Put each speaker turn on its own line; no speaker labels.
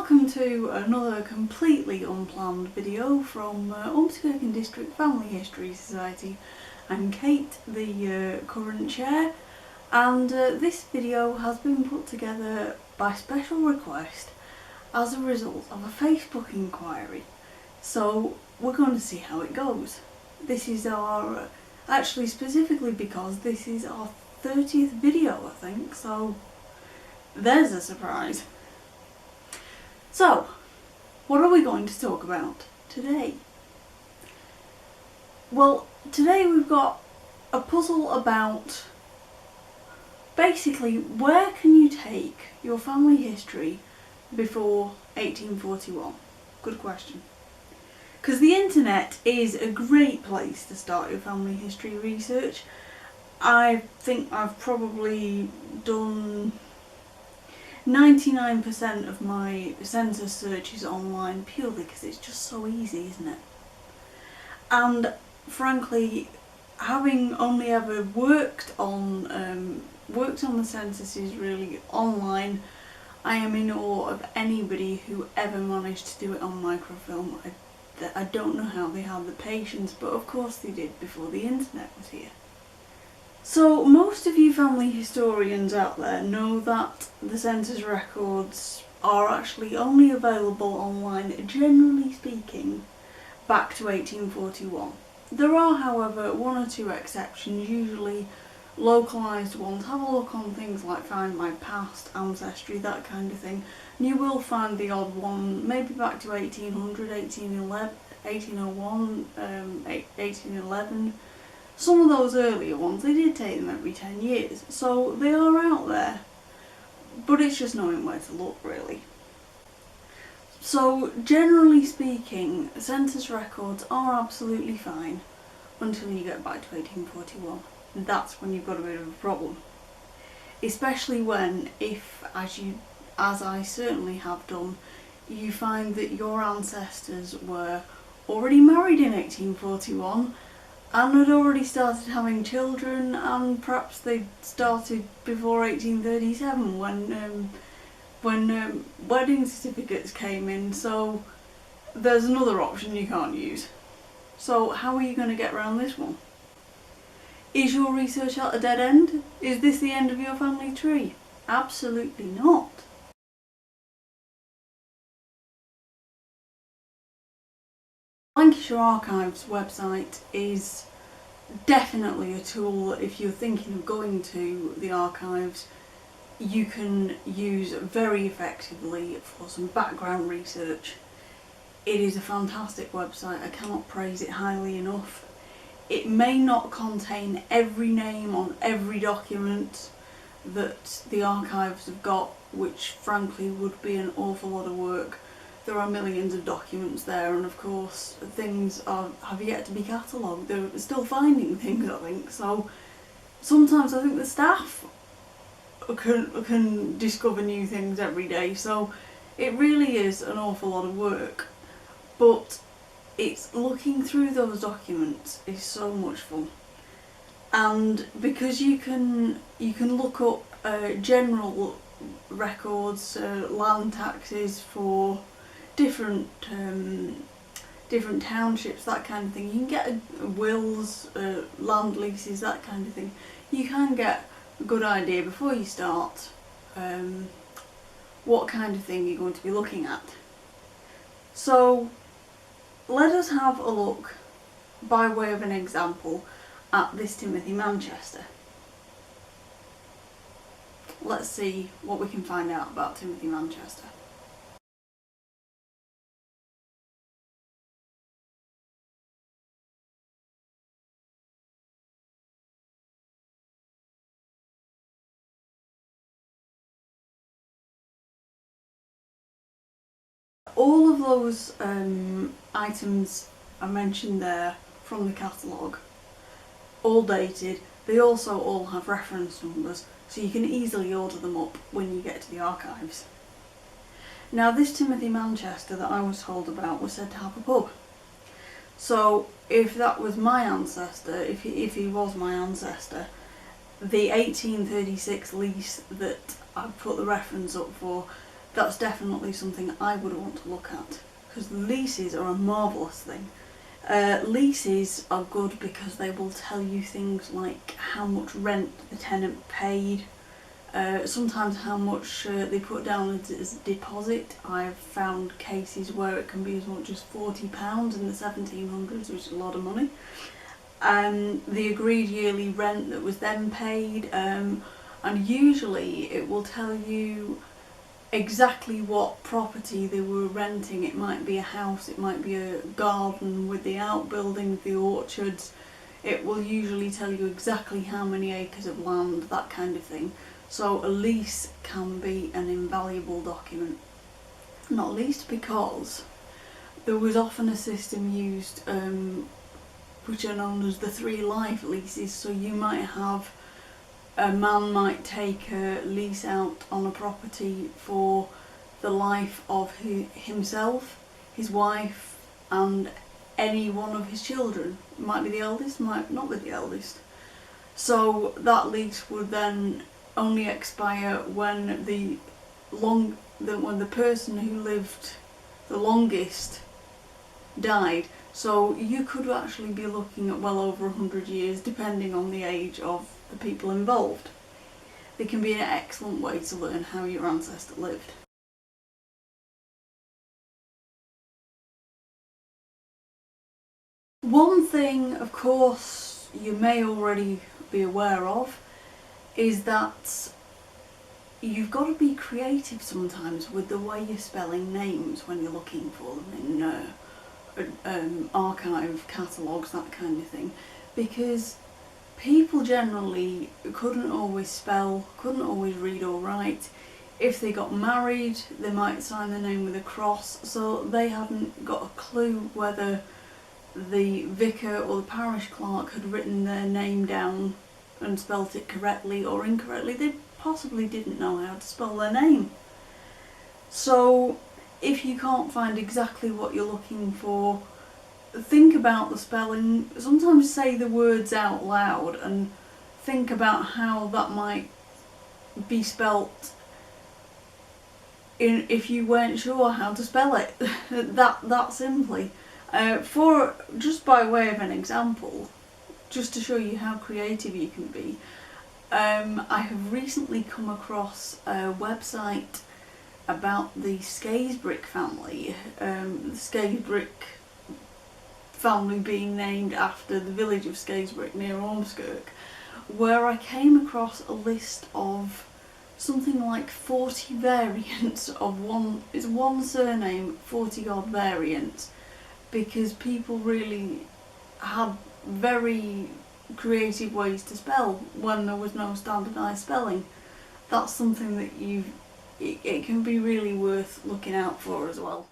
welcome to another completely unplanned video from Ormskirk and District Family History Society. I'm Kate, the current chair, and this video has been put together by special request as a result of a Facebook inquiry. So we're going to see how it goes. This is our, actually specifically because this is our 30th video, I think, so there's a surprise. So, what are we going to talk about today? Well, today we've got a puzzle about basically where can you take your family history before 1841? Good question. Because the internet is a great place to start your family history research. I think I've probably done 99% of my census searches online purely because it's just so easy, isn't it? And frankly, having only ever worked on the censuses really online, I am in awe of anybody who ever managed to do it on microfilm. I don't know how they had the patience, but of course they did before the internet was here. So most of you family historians out there know that the census records are actually only available online, generally speaking, back to 1841. There are, however, one or two exceptions, usually localised ones. Have a look on things like Find My Past, Ancestry, that kind of thing, and you will find the odd one, maybe back to 1800, 1811, 1801, 1811. Some of those earlier ones, they did take them every 10 years, so they are out there, but it's just knowing where to look, really. So, generally speaking, census records are absolutely fine until you get back to 1841. That's when you've got a bit of a problem. Especially when, if, as I certainly have done, you find that your ancestors were already married in 1841, and had already started having children, and perhaps they started before 1837 when wedding certificates came in, so there's another option you can't use. So how are you going to get around this one? Is your research at a dead end? Is this the end of your family tree? Absolutely not. Lancashire Archives website is definitely a tool that if you're thinking of going to the archives, you can use very effectively for some background research. It is a fantastic website, I cannot praise it highly enough. It may not contain every name on every document that the archives have got, which frankly would be an awful lot of work. There are millions of documents there, and of course things have yet to be catalogued. They're still finding things, I think, so sometimes I think the staff can discover new things every day, so it really is an awful lot of work. But it's looking through those documents is so much fun, and because you can look up general records, land taxes for different townships, that kind of thing. You can get wills, land leases, that kind of thing. You can get a good idea before you start what kind of thing you're going to be looking at. So let us have a look, by way of an example, at this Timothy Manchester. Let's see what we can find out about Timothy Manchester. All of those items I mentioned there from the catalogue, all dated, they also all have reference numbers, so you can easily order them up when you get to the archives. Now this Timothy Manchester that I was told about was said to have a pub. So if that was my ancestor, if he was my ancestor, the 1836 lease that I put the reference up for that's definitely something I would want to look at, because leases are a marvellous thing. Leases are good because they will tell you things like how much rent the tenant paid, sometimes how much they put down as deposit. I've found cases where it can be as much as £40 in the 1700s, which is a lot of money. The agreed yearly rent that was then paid, and usually it will tell you exactly what property they were renting. It might be a house, it might be a garden with the outbuildings, the orchards. It will usually tell you exactly how many acres of land, that kind of thing. So a lease can be an invaluable document, not least because there was often a system used which are known as the 3 life leases. So you might have, a man might take a lease out on a property for the life of himself, his wife and any one of his children. It might be the eldest, might not be the eldest. So that lease would then only expire when when the person who lived the longest died. So you could actually be looking at well over 100 years, depending on the age of the people involved. They can be an excellent way to learn how your ancestor lived. One thing, of course, you may already be aware of is that you've got to be creative sometimes with the way you're spelling names when you're looking for them in archive catalogues, that kind of thing, because people generally couldn't always spell, couldn't always read or write. If they got married, they might sign their name with a cross, so they hadn't got a clue whether the vicar or the parish clerk had written their name down and spelt it correctly or incorrectly. They possibly didn't know how to spell their name. So if you can't find exactly what you're looking for, think about the spelling. Sometimes say the words out loud and think about how that might be spelt if you weren't sure how to spell it. that simply. For just by way of an example, just to show you how creative you can be, I have recently come across a website about the Scarisbrick family, the Scarisbrick family being named after the village of Scarisbrick near Ormskirk, where I came across a list of something like 40 variants of one surname, 40 odd variants, because people really had very creative ways to spell when there was no standardised spelling. That's something that it can be really worth looking out for as well.